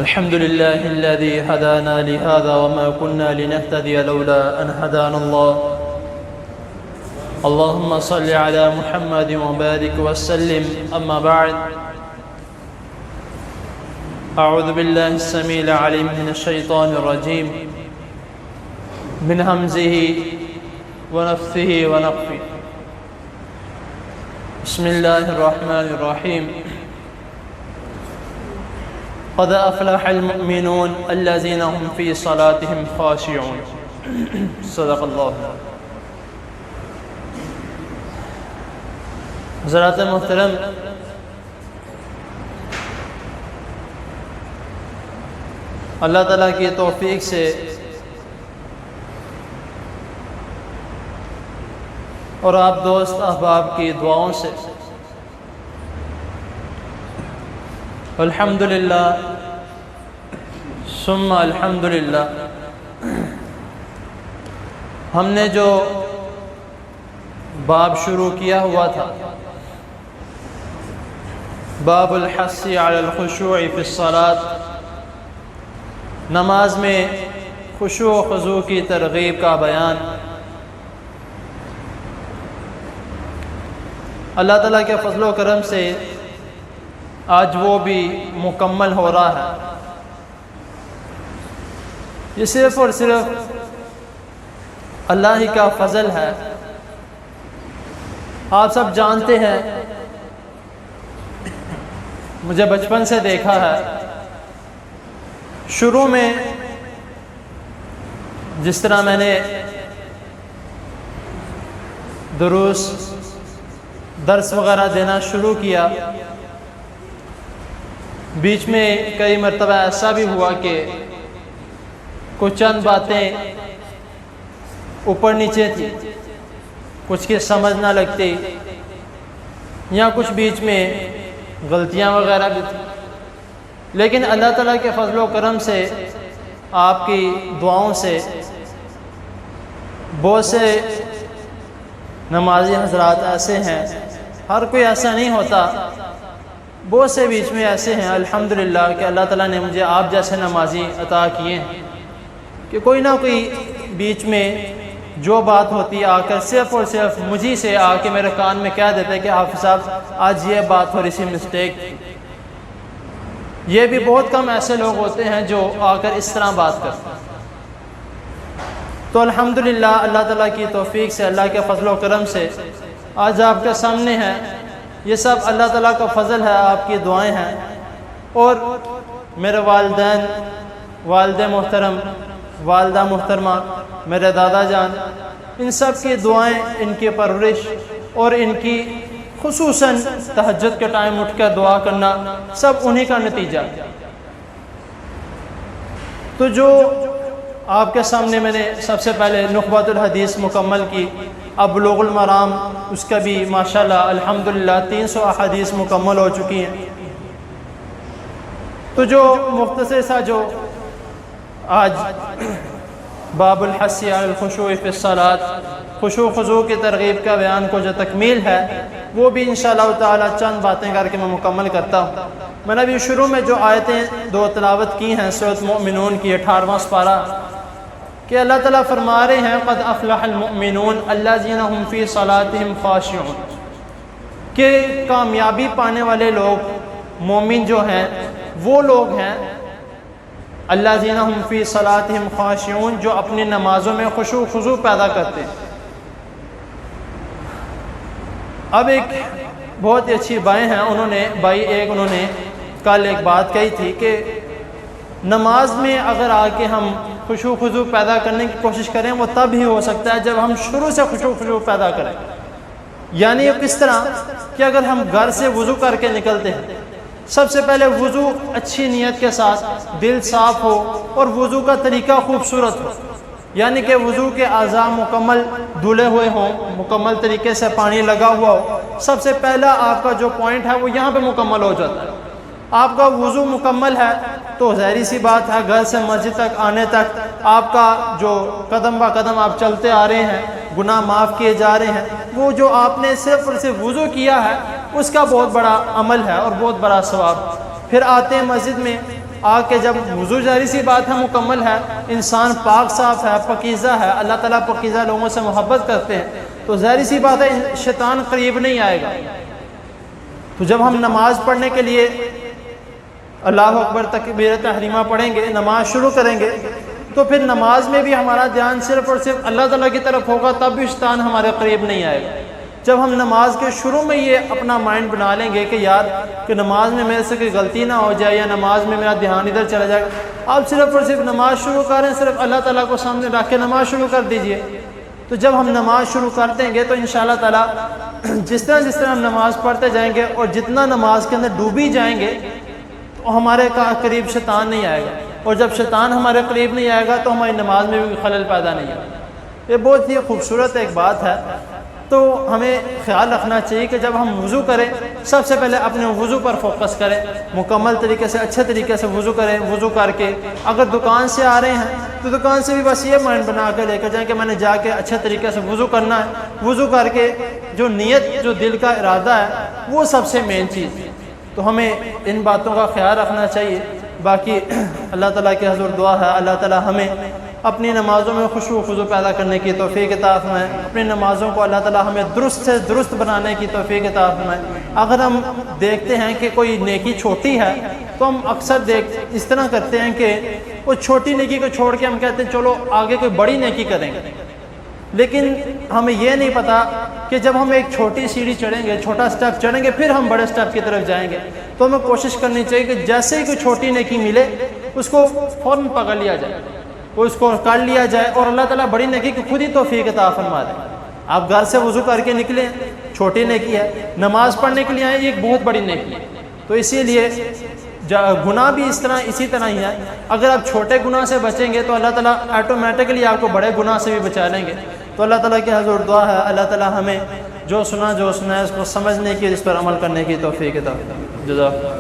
الحمد لله الذي هدانا لهذا وما كنا لنهتدي لولا أن هدانا الله. اللهم صل على محمد وبارك وسلم. أما بعد، أعوذ بالله السميع العليم من الشيطان الرجيم من همزه ونفثه ونفثه. بسم الله الرحمن الرحيم. قد أفلح المؤمنون الذين هم في صلاتهم خاشعون. صدق اللہ. حضرات محترم، اللہ تعالیٰ کی توفیق سے اور آپ دوست احباب کی دعاؤں سے الحمدللہ ثم الحمدللہ ہم نے جو باب شروع کیا ہوا تھا، باب الحث علی الخشوع فی الصلاۃ، نماز میں خشوع و خضوع کی ترغیب کا بیان، اللہ تعالیٰ کے فضل و کرم سے آج وہ بھی مکمل ہو رہا ہے. یہ صرف اور صرف اللہ ہی کا فضل ہے. آپ سب جانتے ہیں، مجھے بچپن سے دیکھا ہے، شروع میں جس طرح میں نے درس وغیرہ دینا شروع کیا، بیچ میں کئی مرتبہ ایسا بھی ہوا کہ کچھ چند باتیں اوپر نیچے تھی، کچھ کی سمجھ نہ لگتی، یا کچھ بیچ میں غلطیاں وغیرہ بھی تھی. لیکن اللہ تعالیٰ کے فضل و کرم سے، آپ کی دعاؤں سے، بہت سے نمازی حضرات ایسے ہیں، ہر کوئی ایسا نہیں ہوتا، بہت سے بیچ میں ایسے ہیں الحمدللہ کہ اللہ تعالیٰ نے مجھے آپ جیسے نمازی عطا کیے ہیں کہ کوئی نہ کوئی بیچ میں جو بات ہوتی آ کر صرف اور صرف مجھے سے آ کے میرے کان میں کہہ دیتے کہ حافظ صاحب آج یہ بات تھوڑی سی مسٹیک تھی. یہ بھی بہت کم ایسے لوگ ہوتے ہیں جو آ کر اس طرح بات کرتے ہیں. تو الحمدللہ اللہ تعالیٰ کی توفیق سے، اللہ کے فضل و کرم سے آج آپ کے سامنے ہیں. یہ سب اللہ تعالیٰ کا فضل ہے، آپ کی دعائیں ہیں، اور میرے والدین، والد محترم، والدہ محترمہ، میرے دادا جان، ان سب کی دعائیں، ان کی پرورش اور ان کی خصوصاً تہجد کے ٹائم اٹھ کر دعا کرنا، سب انہی کا نتیجہ. تو جو آپ کے سامنے میں نے سب سے پہلے نخبۃ الحدیث مکمل کی، اب بلوغ المرام اس کا بھی ماشاءاللہ الحمدللہ 300 احادیث مکمل ہو چکی ہیں. تو جو مختصر سا جو آج باب الحث علی الخشوع فی الصلاۃ، خشوع خضوع کی ترغیب کا بیان کو جو تکمیل ہے، وہ بھی انشاءاللہ تعالی چند باتیں کر کے میں مکمل کرتا ہوں. میں نے ابھی شروع میں جو آیتیں دو تلاوت کی ہیں سورۃ مؤمنون کی 18واں سپارہ، کہ اللہ تعالیٰ فرما رہے ہیں قد افلح المؤمنون الذین هم فی صلاتهم خاشعون، کہ کامیابی پانے والے لوگ، مومن جو ہیں، وہ لوگ ہیں الذین هم فی صلاتهم خاشعون، جو اپنی نمازوں میں خشوع خضوع پیدا کرتے ہیں. اب ایک بہت ہی اچھی بائیں ہیں، انہوں نے کل ایک بات کہی تھی کہ نماز میں اگر آ کے ہم خشوع خضوع پیدا کرنے کی کوشش کریں، وہ تب ہی ہو سکتا ہے جب ہم شروع سے خشوع خضوع پیدا کریں. یعنی کس طرح کہ اگر ہم گھر سے وضو کر کے نکلتے ہیں، سب سے پہلے وضو اچھی نیت کے ساتھ، دل صاف ہو اور وضو کا طریقہ خوبصورت ہو، یعنی کہ وضو کے اعضاء مکمل دھلے ہوئے ہوں، مکمل طریقے سے پانی لگا ہوا ہو. سب سے پہلا آپ کا جو پوائنٹ ہے وہ یہاں پہ مکمل ہو جاتا ہے. آپ کا وضو مکمل ہے تو ظاہری سی بات ہے گھر سے مسجد تک آنے تک آپ کا جو قدم با قدم آپ چلتے آ رہے ہیں، گناہ معاف کیے جا رہے ہیں، وہ جو آپ نے صرف اور صرف وضو کیا ہے اس کا بہت بڑا عمل ہے اور بہت بڑا ثواب. پھر آتے ہیں مسجد میں آ کے جب وضو ظاہری سی بات ہے مکمل ہے، انسان پاک صاف ہے، پاکیزہ ہے، اللہ تعالیٰ پاکیزہ لوگوں سے محبت کرتے ہیں، تو ظاہری سی بات ہے شیطان قریب نہیں آئے گا۔ تو جب ہم نماز پڑھنے کے لیے اللہ اکبر تکبیر تحریمہ پڑھیں گے، نماز شروع کریں گے، تو پھر نماز میں بھی ہمارا دھیان صرف اور صرف اللہ تعالیٰ کی طرف ہوگا، تب بھی شیطان ہمارے قریب نہیں آئے گا۔ جب ہم نماز کے شروع میں یہ اپنا مائنڈ بنا لیں گے کہ یار کہ نماز میں میرے سے کوئی غلطی نہ ہو جائے، یا نماز میں میرا دھیان ادھر چلا جائے گا، آپ صرف اور صرف نماز شروع کریں، صرف اللہ تعالیٰ کو سامنے رکھ کے نماز شروع کر دیجئے۔ تو جب ہم نماز شروع کر دیں گے تو انشاءاللہ تعالیٰ جس طرح ہم نماز پڑھتے جائیں گے اور جتنا نماز کے اندر ڈوبی جائیں گے تو ہمارے قریب شیطان نہیں آئے گا، اور جب شیطان ہمارے قریب نہیں آئے گا تو ہماری نماز میں بھی خلل پیدا نہیں ہوگا۔ یہ بہت ہی خوبصورت ایک بات ہے۔ تو ہمیں خیال رکھنا چاہیے کہ جب ہم وضو کریں، سب سے پہلے اپنے وضو پر فوکس کریں، مکمل طریقے سے اچھے طریقے سے وضو کریں۔ وضو کر کے اگر دکان سے آ رہے ہیں تو دکان سے بھی بس یہ مائنڈ بنا کے لے کر جائیں کہ میں نے جا کے اچھے طریقے سے وضو کرنا ہے۔ وضو کر کے جو نیت، جو دل کا ارادہ ہے، وہ سب سے مین چیز ہے۔ تو ہمیں ان باتوں کا خیال رکھنا چاہیے۔ باقی اللہ تعالیٰ کے حضور دعا ہے اللہ تعالیٰ ہمیں اپنی نمازوں میں خشوع و خضوع پیدا کرنے کی توفیق عطا فرمائے، اپنی نمازوں کو اللہ تعالیٰ ہمیں درست سے درست بنانے کی توفیق عطا فرمائے۔ اگر ہم دیکھتے ہیں کہ کوئی نیکی چھوٹی ہے تو ہم اکثر اس طرح کرتے ہیں کہ وہ چھوٹی نیکی کو چھوڑ کے ہم کہتے ہیں چلو آگے کوئی بڑی نیکی کریں گے، لیکن ہمیں یہ نہیں پتا کہ جب ہم ایک چھوٹی سیڑھی چڑھیں گے، چھوٹا سٹیپ چڑھیں گے، پھر ہم بڑے سٹیپ کی طرف جائیں گے۔ تو ہمیں کوشش کرنی چاہیے کہ جیسے ہی کوئی چھوٹی نیکی ملے اس کو فوراً پکڑ لیا جائے، وہ اس کو کر لیا جائے، اور اللہ تعالیٰ بڑی نیکی کی خود ہی توفیق عطا فرما دے۔ آپ گھر سے وضو کر کے نکلیں، چھوٹی نیکی ہے، نماز پڑھنے کے لیے آئیں، یہ ایک بہت بڑی نیکی ہے۔ تو اسی لیے گناہ بھی اسی طرح ہی ہے۔ اگر آپ چھوٹے گناہ سے بچیں گے تو اللہ تعالیٰ آٹومیٹکلی آپ کو بڑے گناہ سے بھی بچا لیں گے۔ تو اللہ تعالیٰ کے حضور دعا ہے اللہ تعالیٰ ہمیں جو سنا ہے اس کو سمجھنے کی، اس پر عمل کرنے کی توفیق عطا فرمائے۔ جزاک اللہ۔